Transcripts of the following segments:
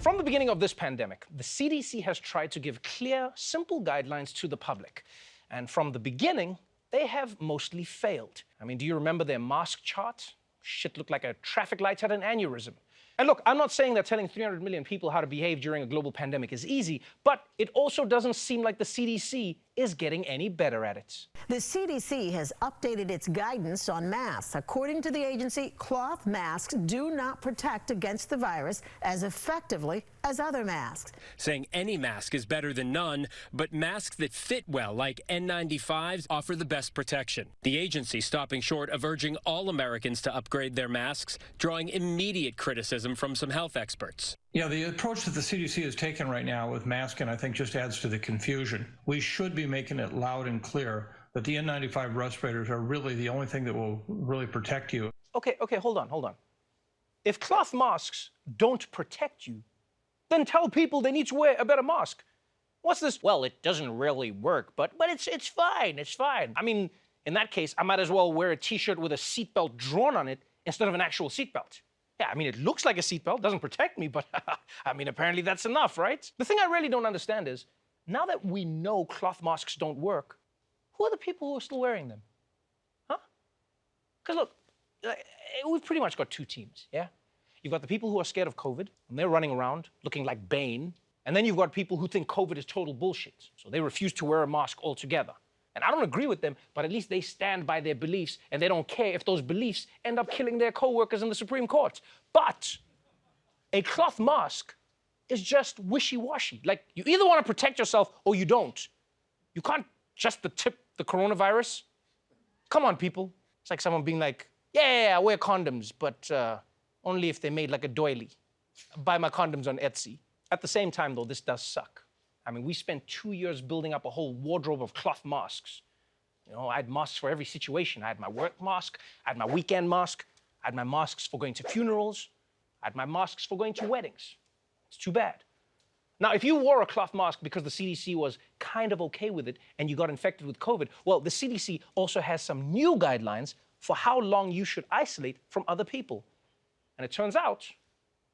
From the beginning of this pandemic, the CDC has tried to give clear, simple guidelines to the public. And from the beginning, they have mostly failed. I mean, do you remember their mask chart? Shit looked like a traffic light had an aneurysm. And look, I'm not saying that telling 300 million people how to behave during a global pandemic is easy, but it also doesn't seem like the CDC is getting any better at it. The CDC has updated its guidance on masks. According to the agency, cloth masks do not protect against the virus as effectively as other masks. Saying any mask is better than none, but masks that fit well, like N95s, offer the best protection. The agency stopping short of urging all Americans to upgrade their masks, drawing immediate criticism from some health experts. Yeah, the approach that the CDC is taking right now with masking, I think, just adds to the confusion. We should be making it loud and clear that the N95 respirators are really the only thing that will really protect you. Okay, hold on. If cloth masks don't protect you, then tell people they need to wear a better mask. What's this? Well, it doesn't really work, but it's fine. I mean, in that case, I might as well wear a T-shirt with a seatbelt drawn on it instead of an actual seatbelt. Yeah, I mean, it looks like a seatbelt, doesn't protect me, but I mean, apparently that's enough, right? The thing I really don't understand is, now that we know cloth masks don't work, who are the people who are still wearing them? Huh? Because look, we've pretty much got two teams, yeah? You've got the people who are scared of COVID, and they're running around looking like Bane, and then you've got people who think COVID is total bullshit, so they refuse to wear a mask altogether. And I don't agree with them, but at least they stand by their beliefs, and they don't care if those beliefs end up killing their co-workers in the Supreme Court. But a cloth mask is just wishy-washy. Like, you either want to protect yourself or you don't. You can't just tip the coronavirus. Come on, people. It's like someone being like, yeah, I wear condoms, but only if they're made like a doily. Buy my condoms on Etsy. At the same time, though, this does suck. I mean, we spent 2 years building up a whole wardrobe of cloth masks. You know, I had masks for every situation. I had my work mask, I had my weekend mask, I had my masks for going to funerals, I had my masks for going to weddings. It's too bad. Now, if you wore a cloth mask because the CDC was kind of okay with it and you got infected with COVID, well, the CDC also has some new guidelines for how long you should isolate from other people. And it turns out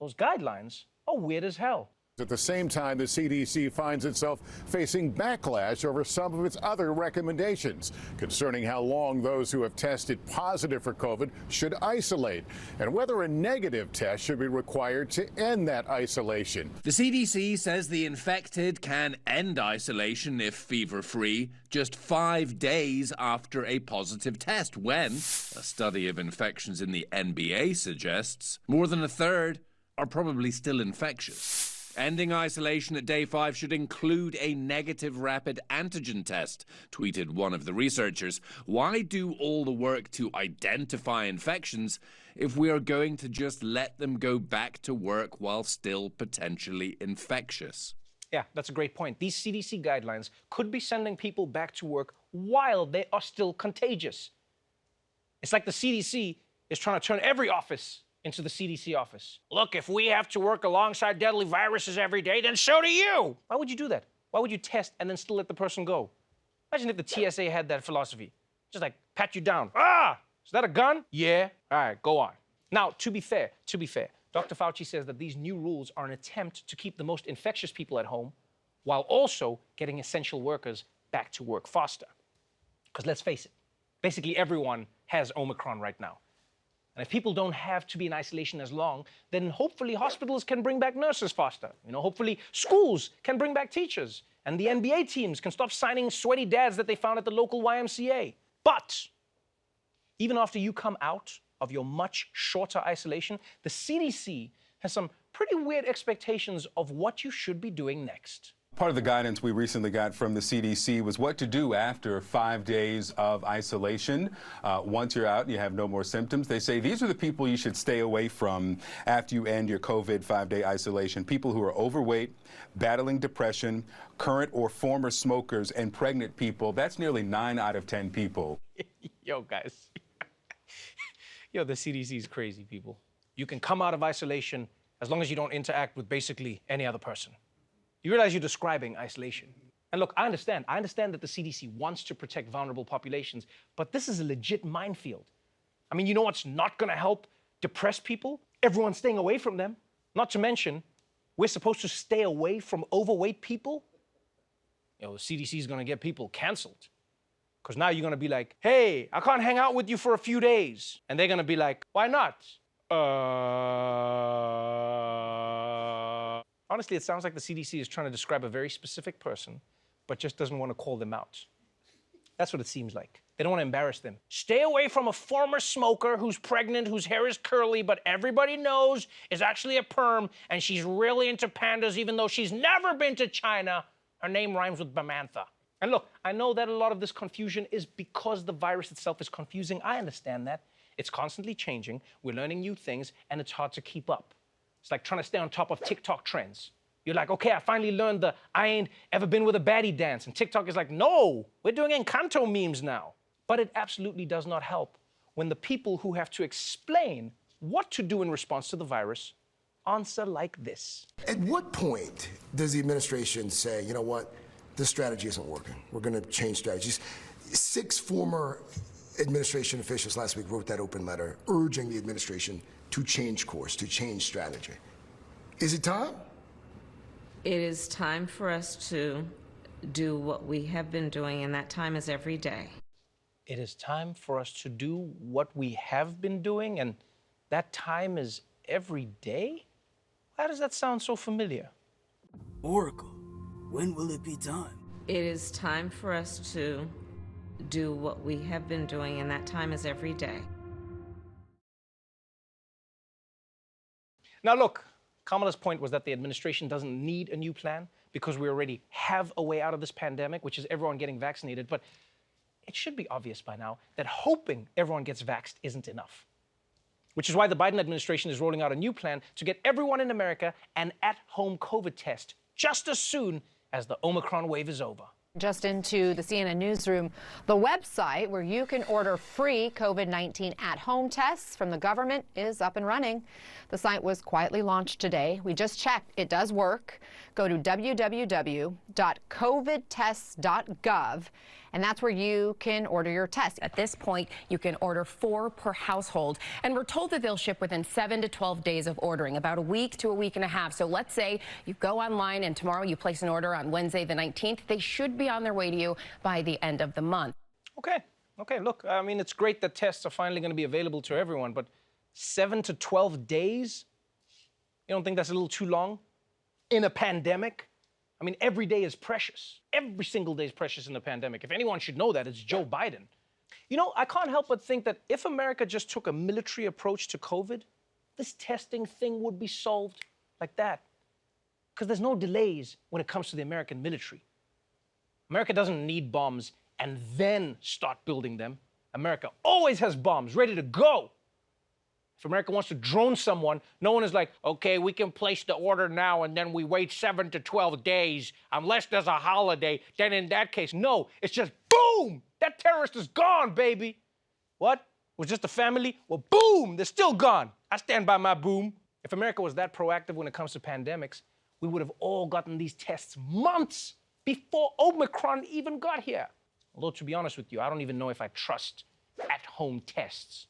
those guidelines are weird as hell. At the same time, the CDC finds itself facing backlash over some of its other recommendations concerning how long those who have tested positive for COVID should isolate and whether a negative test should be required to end that isolation. The CDC says the infected can end isolation if fever-free just 5 days after a positive test, when, a study of infections in the NBA suggests, more than a third are probably still infectious. Ending isolation at day 5 should include a negative rapid antigen test, tweeted one of the researchers. Why do all the work to identify infections if we are going to just let them go back to work while still potentially infectious? Yeah, that's a great point. These CDC guidelines could be sending people back to work while they are still contagious. It's like the CDC is trying to turn every office into the CDC office. Look, if we have to work alongside deadly viruses every day, then so do you. Why would you do that? Why would you test and then still let the person go? Imagine if the TSA had that philosophy. Just like pat you down. Ah, is that a gun? Yeah. All right, go on. Now, to be fair, Dr. Fauci says that these new rules are an attempt to keep the most infectious people at home while also getting essential workers back to work faster. Because let's face it, basically everyone has Omicron right now. And if people don't have to be in isolation as long, then hopefully hospitals can bring back nurses faster. You know, hopefully schools can bring back teachers. And the NBA teams can stop signing sweaty dads that they found at the local YMCA. But even after you come out of your much shorter isolation, the CDC has some pretty weird expectations of what you should be doing next. Part of the guidance we recently got from the CDC was what to do after 5 days of isolation. Once you're out and you have no more symptoms, they say these are the people you should stay away from after you end your COVID 5-day isolation. People who are overweight, battling depression, current or former smokers, and pregnant people. That's nearly 9 out of 10 people. Yo, guys. Yo, the CDC is crazy, people. You can come out of isolation as long as you don't interact with basically any other person. You realize you're describing isolation. And look, I understand that the CDC wants to protect vulnerable populations, but this is a legit minefield. I mean, you know what's not gonna help depressed people? Everyone staying away from them. Not to mention, we're supposed to stay away from overweight people, the CDC is going to get people canceled. Because now you're going to be like, hey, I can't hang out with you for a few days. And they're going to be like, why not? Honestly, it sounds like the CDC is trying to describe a very specific person, but just doesn't want to call them out. That's what it seems like. They don't want to embarrass them. Stay away from a former smoker who's pregnant, whose hair is curly, but everybody knows is actually a perm, and she's really into pandas even though she's never been to China. Her name rhymes with Bamantha. And look, I know that a lot of this confusion is because the virus itself is confusing. I understand that. It's constantly changing. We're learning new things, and it's hard to keep up. It's like trying to stay on top of TikTok trends. You're like, okay, I finally learned the I ain't ever been with a baddie dance. And TikTok is like, no, we're doing Encanto memes now. But it absolutely does not help when the people who have to explain what to do in response to the virus answer like this. At what point does the administration say, you know what, this strategy isn't working, we're going to change strategies? 6 former administration officials last week wrote that open letter urging the administration to change course, to change strategy. Is it time? It is time for us to do what we have been doing, and that time is every day. It is time for us to do what we have been doing, and that time is every day? Why does that sound so familiar? Oracle, when will it be done? It is time for us to do what we have been doing, and that time is every day. Now look, Kamala's point was that the administration doesn't need a new plan because we already have a way out of this pandemic, which is everyone getting vaccinated. But it should be obvious by now that hoping everyone gets vaxxed isn't enough. Which is why the Biden administration is rolling out a new plan to get everyone in America an at-home COVID test just as soon as the Omicron wave is over. Just into the CNN newsroom, the website where you can order free COVID-19 at-home tests from the government is up and running. The site was quietly launched today. We just checked. It does work. Go to www.covidtests.gov, and that's where you can order your test. At this point, you can order 4 per household, and we're told that they'll ship within 7 to 12 days of ordering, about a week to a week and a half. So let's say you go online and tomorrow you place an order on Wednesday the 19th. They should be on their way to you by the end of the month. Okay, look, I mean, it's great that tests are finally going to be available to everyone, but 7 to 12 days? You don't think that's a little too long? In a pandemic? I mean, every day is precious. Every single day is precious in the pandemic. If anyone should know that, it's Joe Biden. You know, I can't help but think that if America just took a military approach to COVID, this testing thing would be solved like that. Because there's no delays when it comes to the American military. America doesn't need bombs and then start building them. America always has bombs ready to go. If America wants to drone someone, no one is like, okay, we can place the order now and then we wait 7 to 12 days unless there's a holiday. Then in that case, no, it's just boom, that terrorist is gone, baby. What? It was just a family? Well, boom, they're still gone. I stand by my boom. If America was that proactive when it comes to pandemics, we would have all gotten these tests months before Omicron even got here. Although, to be honest with you, I don't even know if I trust at-home tests.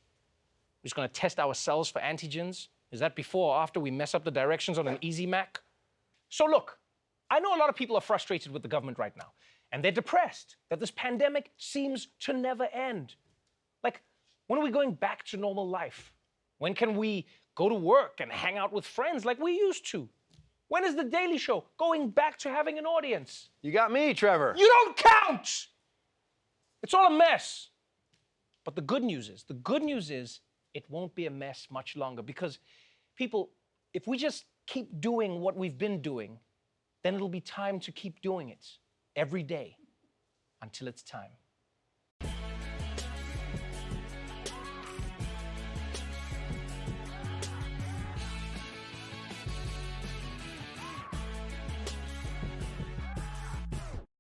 We're just gonna test ourselves for antigens? Is that before or after we mess up the directions on an Easy Mac? So look, I know a lot of people are frustrated with the government right now, and they're depressed that this pandemic seems to never end. Like, when are we going back to normal life? When can we go to work and hang out with friends like we used to? When is The Daily Show going back to having an audience? You got me, Trevor. You don't count! It's all a mess. But the good news is it won't be a mess much longer because people, if we just keep doing what we've been doing, then it'll be time to keep doing it every day until it's time.